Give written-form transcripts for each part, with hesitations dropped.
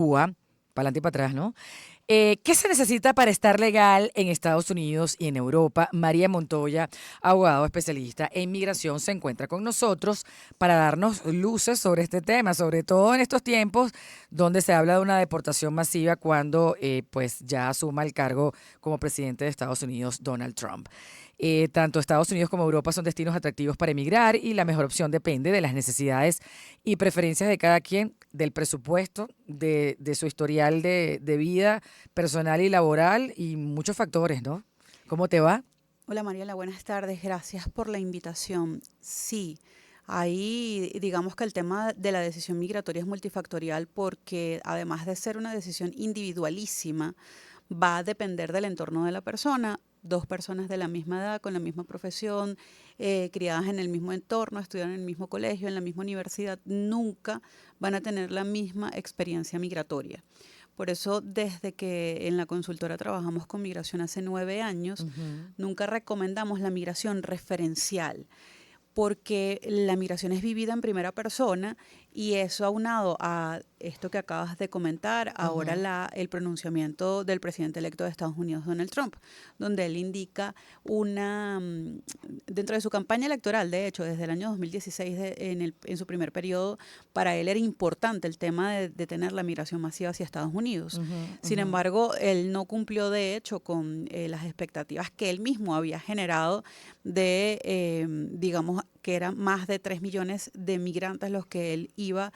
Cuba, para adelante y para atrás, ¿no? ¿Qué se necesita para estar legal en Estados Unidos y en Europa? María Montoya, abogado especialista en migración, se encuentra con nosotros para darnos luces sobre este tema, sobre todo en estos tiempos donde se habla de una deportación masiva cuando pues ya asuma el cargo como presidente de Estados Unidos Donald Trump. Tanto Estados Unidos como Europa son destinos atractivos para emigrar y la mejor opción depende de las necesidades y preferencias de cada quien, del presupuesto, de su historial de vida personal y laboral y muchos factores, ¿no? ¿Cómo te va? Hola Mariela, buenas tardes. Gracias por la invitación. Sí, ahí digamos que el tema de la decisión migratoria es multifactorial porque además de ser una decisión individualísima, va a depender del entorno de la persona. Dos personas de la misma edad, con la misma profesión, criadas en el mismo entorno, estudian en el mismo colegio, en la misma universidad, nunca van a tener la misma experiencia migratoria. Por eso, desde que en la consultora trabajamos con migración hace 9 años, Ujú. nunca recomendamos la migración referencial, porque la migración es vivida en primera persona y eso aunado a esto que acabas de comentar, ahora Ujú. el pronunciamiento del presidente electo de Estados Unidos, Donald Trump, donde él indica dentro de su campaña electoral, de hecho, desde el año 2016, en su primer periodo, para él era importante el tema de tener la migración masiva hacia Estados Unidos. Ujú. Sin Ujú. embargo, él no cumplió de hecho con las expectativas que él mismo había generado digamos, que eran más de 3 millones de migrantes los que él iba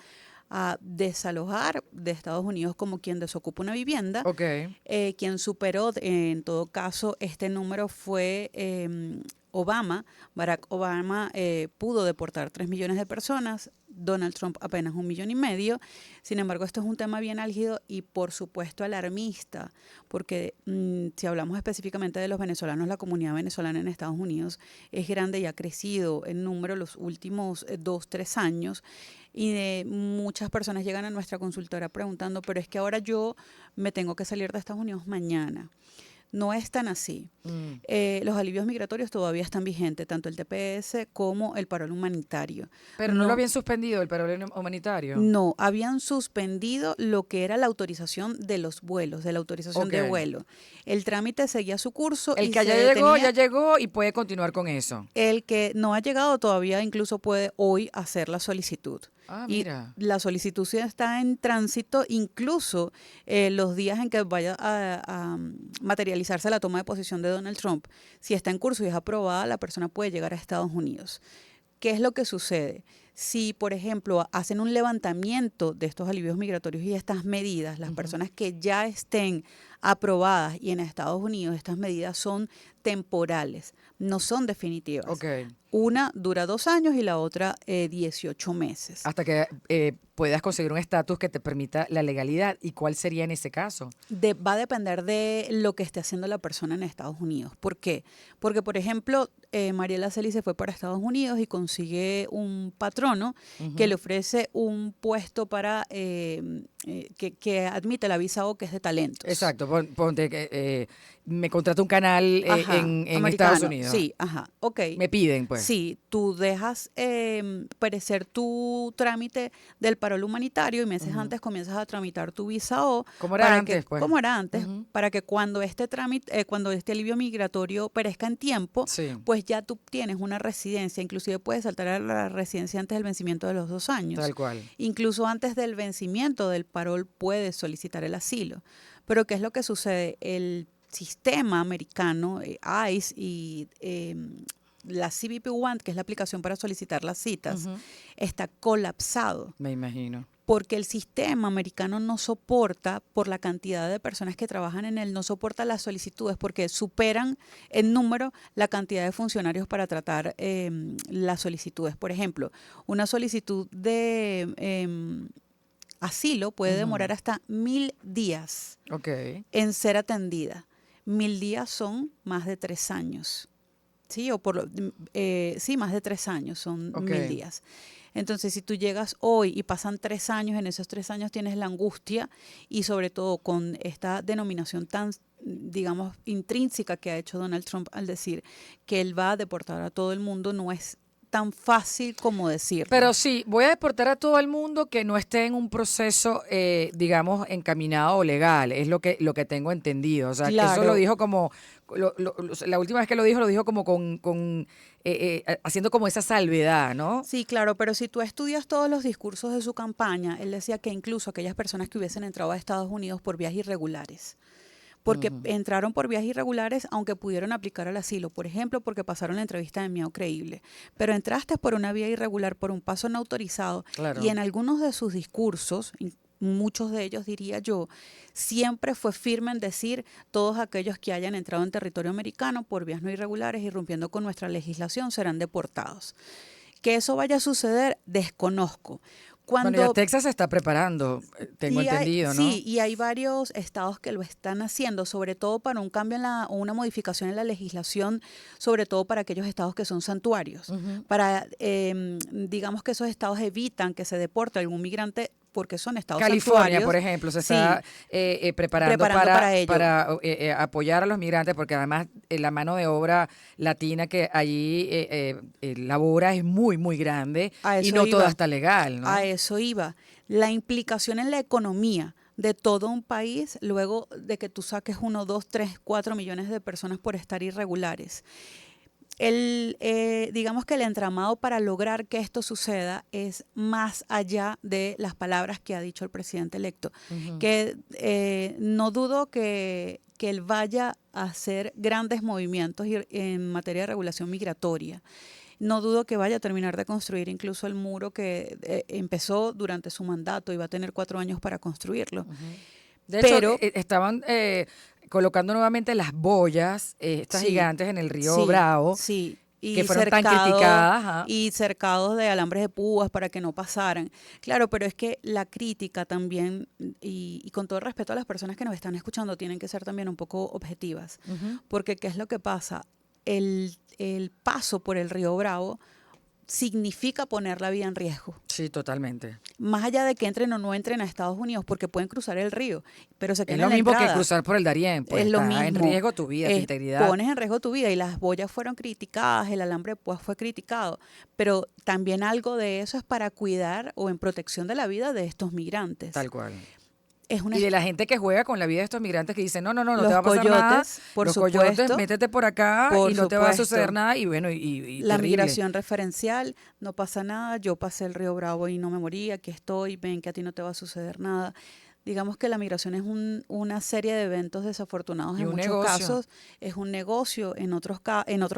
a desalojar de Estados Unidos como quien desocupa una vivienda. Ok. Quien superó, en todo caso, este número fue Obama. Barack Obama pudo deportar 3 millones de personas, Donald Trump apenas 1,5 millones. Sin embargo, esto es un tema bien álgido y por supuesto alarmista, porque si hablamos específicamente de los venezolanos, la comunidad venezolana en Estados Unidos es grande y ha crecido en número los últimos 2, 3 años. Y muchas personas llegan a nuestra consultora preguntando, pero es que ahora yo me tengo que salir de Estados Unidos mañana. No es tan así. Mm. Los alivios migratorios todavía están vigentes, tanto el TPS como el parol humanitario. Pero no lo No, habían suspendido el paro humanitario. no, habían suspendido lo que era la autorización de los vuelos, de la autorización Ok. de vuelo. El trámite seguía su curso El y que se ya detenía. llegó y puede continuar con eso. El que no ha llegado todavía incluso puede hoy hacer la solicitud. Ah, Y mira. la solicitud sí está en tránsito, incluso los días en que vaya a materializarse la toma de posición de Donald Trump. Si está en curso y es aprobada, la persona puede llegar a Estados Unidos. ¿Qué es lo que sucede? Si, por ejemplo, hacen un levantamiento de estos alivios migratorios y estas medidas, las Ujú. personas que ya estén aprobadas y en Estados Unidos, estas medidas son temporales, no son definitivas. Ok. Una dura 2 años y la otra 18 meses. Hasta que puedas conseguir un estatus que te permita la legalidad. ¿Y cuál sería en ese caso? Va a depender de lo que esté haciendo la persona en Estados Unidos. ¿Por qué? Porque, por ejemplo, Mariela Celi se fue para Estados Unidos y consigue un patrono que le Ujú. ofrece un puesto para que admite la visa O, que es de talentos. Exacto. Ponte que me contrata un canal Ajá, en Estados americano, Unidos. sí, ajá, ok. Me piden, pues. Sí, tú dejas perecer tu trámite del parol humanitario y meses Ujú. antes comienzas a tramitar tu visa O Como era para que, antes, pues. como era antes, Ujú. para que cuando este trámite, cuando este alivio migratorio perezca en tiempo, Sí, pues ya tú tienes una residencia, inclusive puedes saltar a la residencia antes del vencimiento de los 2 años. tal cual. Incluso antes del vencimiento del parol puedes solicitar el asilo. Pero ¿qué es lo que sucede? El sistema americano, ICE y la CBP One, que es la aplicación para solicitar las citas, Ujú. está colapsado Me imagino. porque el sistema americano no soporta, por la cantidad de personas que trabajan en él, no soporta las solicitudes porque superan en número la cantidad de funcionarios para tratar las solicitudes. Por ejemplo, una solicitud de asilo puede Ujú. demorar hasta 1,000 días Ok. en ser atendida. 1,000 días son más de 3 años. Sí, sí, más de 3 años son Ok. 1,000 días. Entonces, si tú llegas hoy y pasan 3 años, en esos 3 años tienes la angustia y sobre todo con esta denominación tan, digamos, intrínseca que ha hecho Donald Trump al decir que él va a deportar a todo el mundo, no es tan fácil como decirlo. Pero sí, voy a deportar a todo el mundo que no esté en un proceso, digamos, encaminado o legal. Es lo que tengo entendido. O sea, que eso Claro. lo dijo como, la última vez que lo dijo como haciendo como esa salvedad, ¿no? Sí, claro, pero si tú estudias todos los discursos de su campaña, él decía que incluso aquellas personas que hubiesen entrado a Estados Unidos por vías irregulares, porque entraron por vías irregulares aunque pudieron aplicar al asilo, por ejemplo, porque pasaron la entrevista de miedo creíble, pero entraste por una vía irregular, por un paso no autorizado, Claro. y en algunos de sus discursos, muchos de ellos diría yo, siempre fue firme en decir todos aquellos que hayan entrado en territorio americano por vías no irregulares, irrumpiendo con nuestra legislación, serán deportados. Que eso vaya a suceder, desconozco. Bueno, ya Texas se está preparando, tengo entendido, ¿no? Sí, y hay varios estados que lo están haciendo, sobre todo para un cambio o una modificación en la legislación, sobre todo para aquellos estados que son santuarios. Para, digamos que esos estados evitan que se deporte algún migrante porque son estados California, santuarios. por ejemplo, se Sí. está preparando para ello. para apoyar a los migrantes, porque además la mano de obra latina que allí labora es muy, muy grande A y eso no iba. toda está legal, ¿no? A eso iba. La implicación en la economía de todo un país luego de que tú saques 1, 2, 3, 4 millones de personas por estar irregulares. Digamos que el entramado para lograr que esto suceda es más allá de las palabras que ha dicho el presidente electo, que no dudo que él vaya a hacer grandes movimientos en materia de regulación migratoria. No dudo que vaya a terminar de construir incluso el muro que empezó durante su mandato y va a tener 4 años para construirlo. De hecho, Pero estaban colocando nuevamente las boyas, estas Sí, gigantes en el río sí, Bravo, sí. Y que fueron tan criticadas. Ajá. y cercados de alambres de púas para que no pasaran. Claro, pero es que la crítica también, y con todo respeto a las personas que nos están escuchando, tienen que ser también un poco objetivas. Porque ¿qué es lo que pasa? El paso por el río Bravo significa poner la vida en riesgo. Sí, totalmente. Más allá de que entren o no entren a Estados Unidos, porque pueden cruzar el río, pero se Es quedan lo en la mismo que entrada. cruzar por el Darién, pues Es lo está en mismo. riesgo tu vida, tu integridad. Pones en riesgo tu vida y las boyas fueron criticadas, el alambre de púas fue criticado, pero también algo de eso es para cuidar o en protección de la vida de estos migrantes. Tal cual. Es una Y de la gente que juega con la vida de estos migrantes que dicen, no Los te va a pasar coyotes, nada. por Los supuesto. coyotes, métete por acá Por y no te va a supuesto. suceder nada. Y bueno, y la terrible. migración referencial, no pasa nada, yo pasé el río Bravo y no me morí, aquí estoy, ven que a ti no te va a suceder nada. Digamos que la migración es una serie de eventos desafortunados Y en un muchos negocio. casos, es un negocio en otro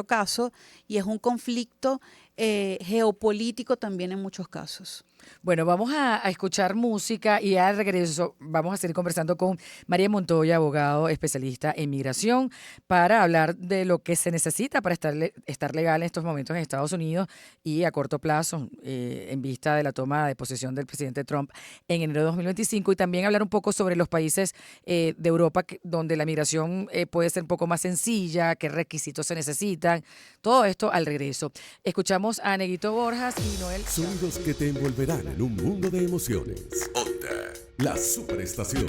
caso y es un conflicto geopolítico también en muchos casos. Bueno, vamos a escuchar música y al regreso vamos a seguir conversando con María Montoya, abogado especialista en migración, para hablar de lo que se necesita para estar legal en estos momentos en Estados Unidos y a corto plazo, en vista de la toma de posesión del presidente Trump en enero de 2025, y también hablar un poco sobre los países de Europa donde la migración puede ser un poco más sencilla, qué requisitos se necesitan, todo esto al regreso. Escuchamos a Neguito Borjas y Noel. Sonidos que te envolverán en un mundo de emociones. Onda, la superestación.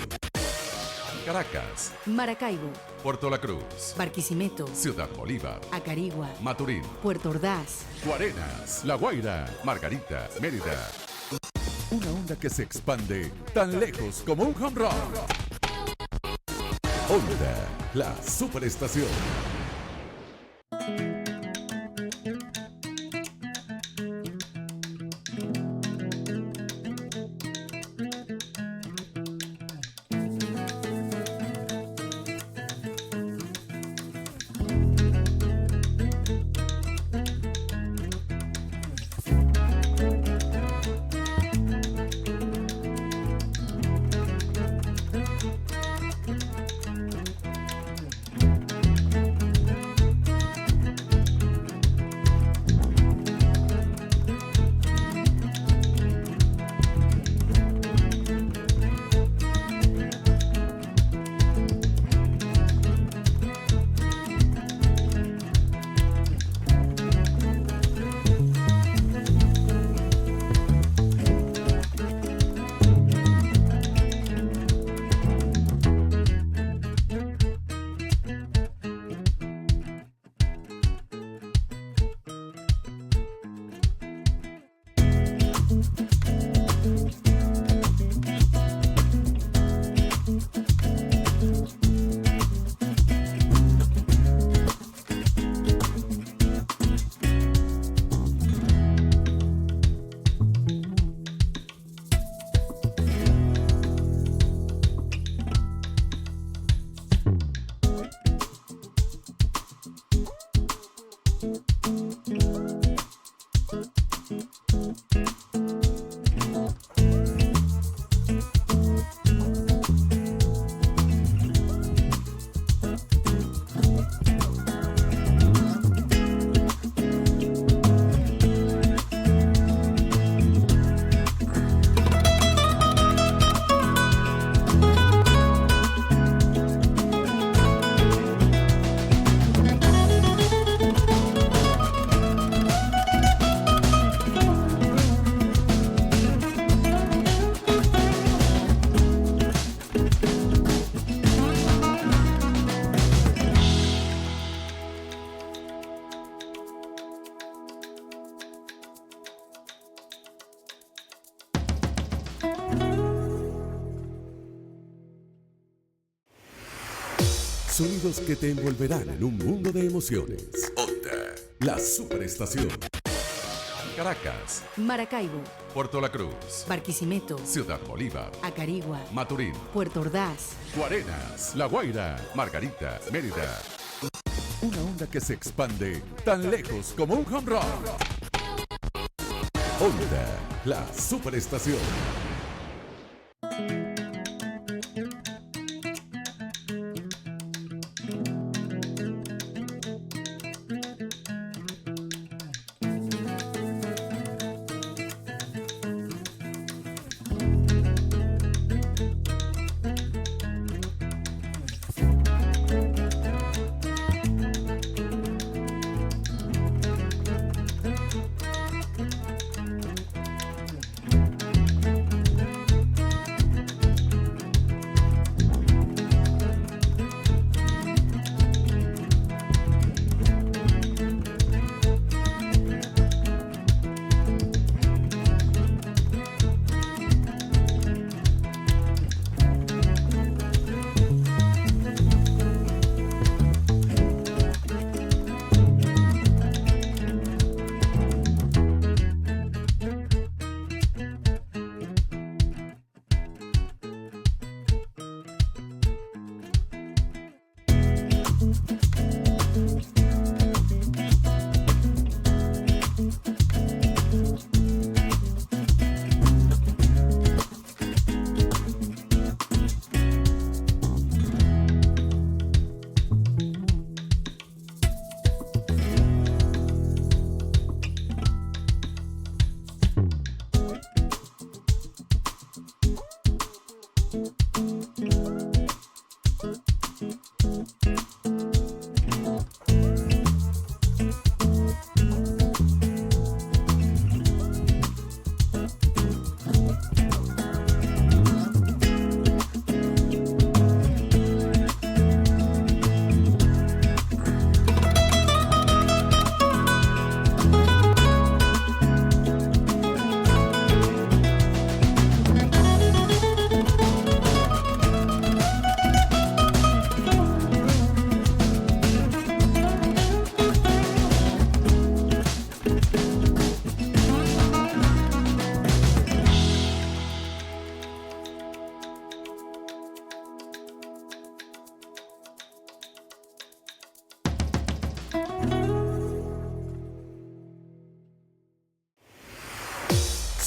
Caracas, Maracaibo, Puerto La Cruz, Barquisimeto, Ciudad Bolívar, Acarigua, Maturín, Puerto Ordaz. Guarenas, La Guaira, Margarita, Mérida. Una onda que se expande tan lejos como un home run. Onda, la superestación. Sonidos que te envolverán en un mundo de emociones. Onda, la superestación. Caracas, Maracaibo, Puerto La Cruz, Barquisimeto, Ciudad Bolívar, Acarigua, Maturín, Puerto Ordaz. Guarenas, La Guaira, Margarita, Mérida. Una onda que se expande tan lejos como un home run. Onda, la superestación.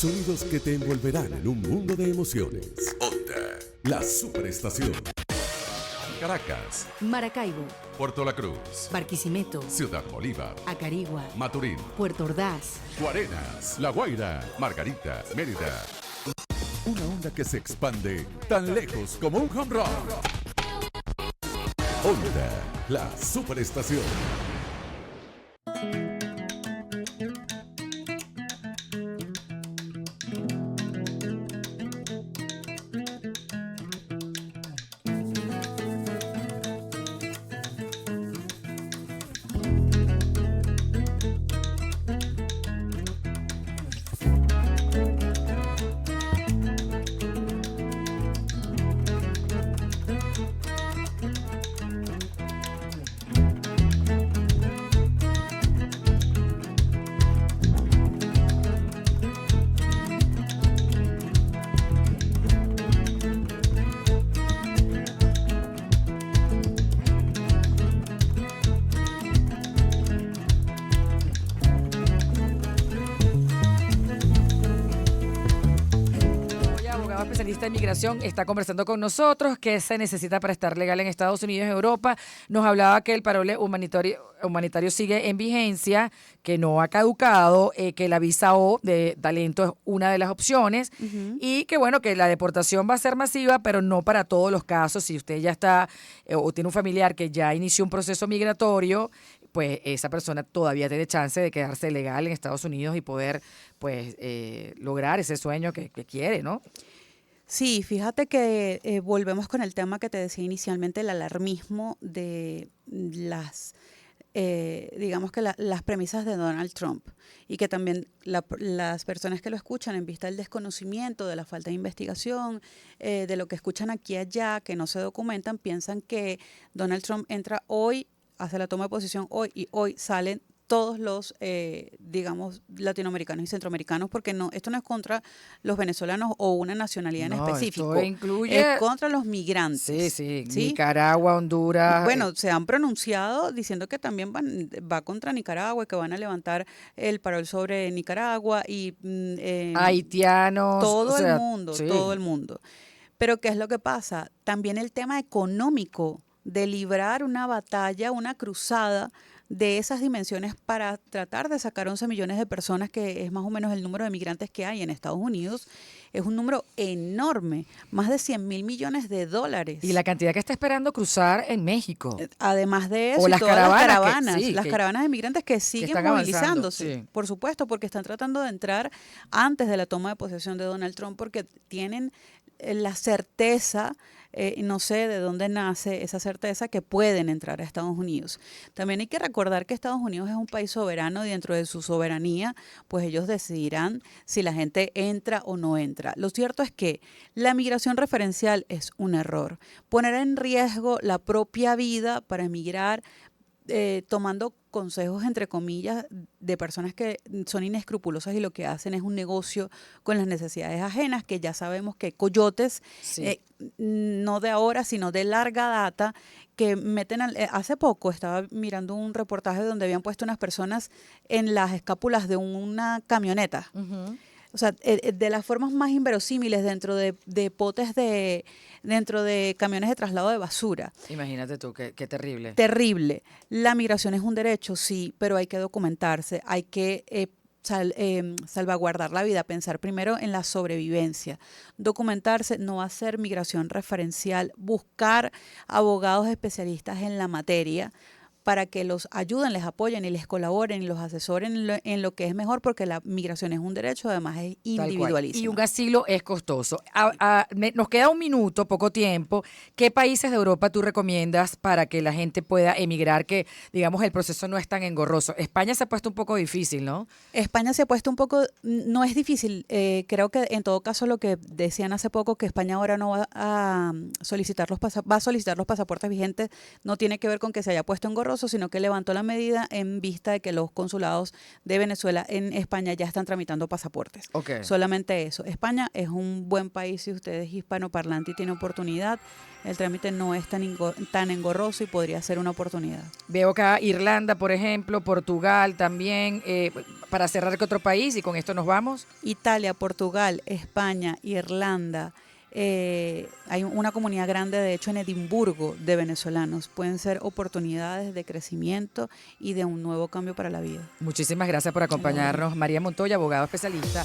Sonidos que te envolverán en un mundo de emociones. Onda, la superestación. Caracas, Maracaibo, Puerto La Cruz, Barquisimeto, Ciudad Bolívar, Acarigua, Maturín, Puerto Ordaz. Guarenas, La Guaira, Margarita, Mérida. Una onda que se expande tan lejos como un home run. Onda, la superestación. Especialista en migración, está conversando con nosotros. ¿Qué se necesita para estar legal en Estados Unidos y Europa? Nos hablaba que el parole humanitario sigue en vigencia, que no ha caducado, que la visa O de talento es una de las opciones y que bueno, que la deportación va a ser masiva, pero no para todos los casos. Si usted ya está o tiene un familiar que ya inició un proceso migratorio, pues esa persona todavía tiene chance de quedarse legal en Estados Unidos y poder pues lograr ese sueño que quiere, ¿no? Sí, fíjate que volvemos con el tema que te decía inicialmente, el alarmismo de las digamos que las premisas de Donald Trump y que también las personas que lo escuchan en vista del desconocimiento, de la falta de investigación, de lo que escuchan aquí y allá, que no se documentan, piensan que Donald Trump entra hoy, hace la toma de posición hoy y hoy salen todos los, digamos, latinoamericanos y centroamericanos, porque no, esto no es contra los venezolanos o una nacionalidad en No, específico, esto incluye... es contra los migrantes. Sí, Nicaragua, Honduras. Bueno, se han pronunciado diciendo que también va contra Nicaragua, que van a levantar el parol sobre Nicaragua y haitianos. todo o sea, el mundo, sí. todo el mundo. Pero ¿qué es lo que pasa? También el tema económico de librar una batalla, una cruzada de esas dimensiones para tratar de sacar 11 millones de personas, que es más o menos el número de migrantes que hay en Estados Unidos, es un número enorme, más de 100.000 millones de dólares. Y la cantidad que está esperando cruzar en México. Además de eso, O y las todas caravanas, las caravanas de migrantes que siguen están avanzando, movilizándose, sí. por supuesto, porque están tratando de entrar antes de la toma de posesión de Donald Trump, porque tienen la certeza, no sé de dónde nace esa certeza, que pueden entrar a Estados Unidos. También hay que recordar que Estados Unidos es un país soberano y dentro de su soberanía, pues ellos decidirán si la gente entra o no entra. Lo cierto es que la migración referencial es un error. Poner en riesgo la propia vida para emigrar, tomando consejos, entre comillas, de personas que son inescrupulosas y lo que hacen es un negocio con las necesidades ajenas, que ya sabemos que coyotes, Sí. no de ahora, sino de larga data, que meten, hace poco estaba mirando un reportaje donde habían puesto unas personas en las escápulas de una camioneta. Ujú. O sea, de las formas más inverosímiles dentro de potes dentro de camiones de traslado de basura. Imagínate tú, qué terrible. Terrible. La migración es un derecho, sí, pero hay que documentarse, hay que salvaguardar la vida, pensar primero en la sobrevivencia, documentarse, no hacer migración referencial, buscar abogados especialistas en la materia para que los ayuden, les apoyen y les colaboren y los asesoren en lo que es mejor, porque la migración es un derecho, además es Tal cual. individualísimo. Y un asilo es costoso. Nos queda un minuto, poco tiempo. ¿Qué países de Europa tú recomiendas para que la gente pueda emigrar, que digamos el proceso no es tan engorroso? España se ha puesto un poco difícil, ¿no? España se ha puesto un poco, no es difícil, creo que en todo caso lo que decían hace poco, que España ahora no va a solicitar va a solicitar los pasaportes vigentes, no tiene que ver con que se haya puesto engorroso, sino que levantó la medida en vista de que los consulados de Venezuela en España ya están tramitando pasaportes. Ok. Solamente eso. España es un buen país si usted es hispanoparlante y tiene oportunidad. El trámite no es tan engorroso y podría ser una oportunidad. Veo acá Irlanda, por ejemplo, Portugal también. Para cerrar, ¿qué otro país? Y con esto nos vamos. Italia, Portugal, España, Irlanda. Hay una comunidad grande, de hecho, en Edimburgo, de venezolanos. Pueden ser oportunidades de crecimiento y de un nuevo cambio para la vida. Muchísimas gracias por acompañarnos. María Montoya, abogada especialista.